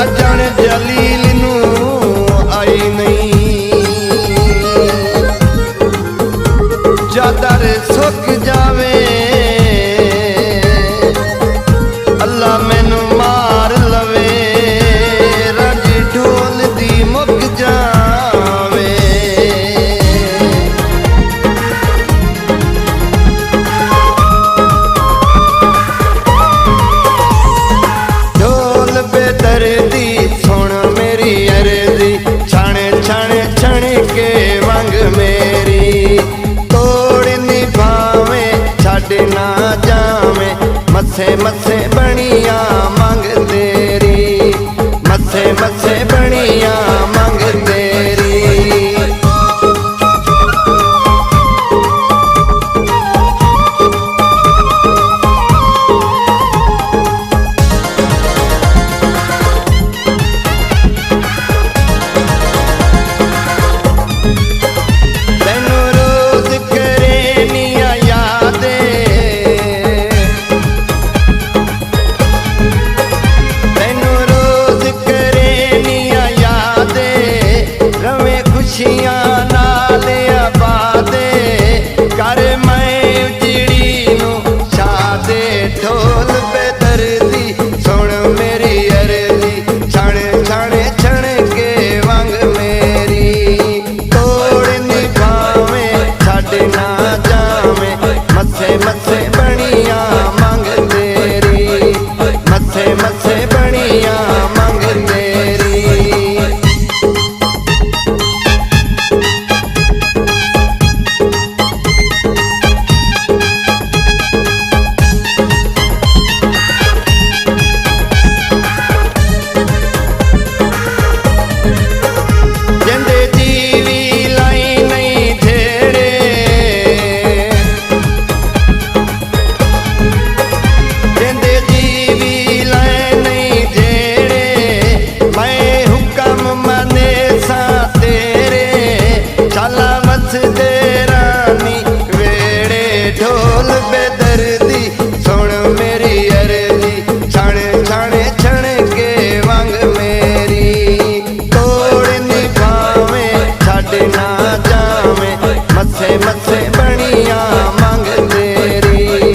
अजण जलील नू आई नहीं, चादर सुक जावे अल्लाह मैनू मार लवे, रज ढोल दी मुक जावे। ढोल बेदर्दी सुन मेरी अर्जी, छण छण छण के वंग मेरी, तोड़ निभावे छड़ ना जावे, मथे मथे बनिया मंग तेरी, मथे मथे बनिया मंग तेरी। तैनू रोज करे निया यादे, तैनू रोज करे निया यादे, रवे खुशियां नाल आबादे, कर मैं उजड़ी नू छादे। ढोल बेदर्दी सुन मेरी अर्जी, छण छण छण के वंग मेरी, तोड़ निभावे छड़ ना जावे, मथे मथे बनिया मंग तेरी, मथे मथे बनिया मंग तेरी। जिंदे जीवी लाई नहीं झेड़े, जिंदे जीवी लाई नहीं झेड़े, मैं हुक्म मने सा तेरे, चला मस दे रानी वेड़े। ढोल बेदर्दी सुन मेरी अर्जी, छण छण छण के वंग मेरी, तोड़ निभावे छड़ ना जावे, मथे मथे बनिया मंग तेरी,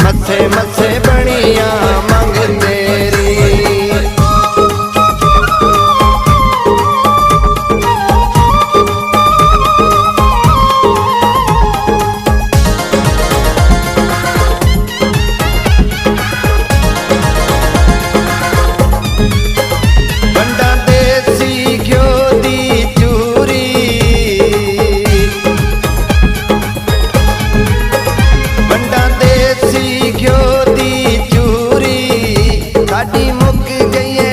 मथे मथे बनिया मंग तेरी। बंडा देसी घ्यो दी चूरी, बंडा देसी घ्यो दी चूरी, साडी मुक गई है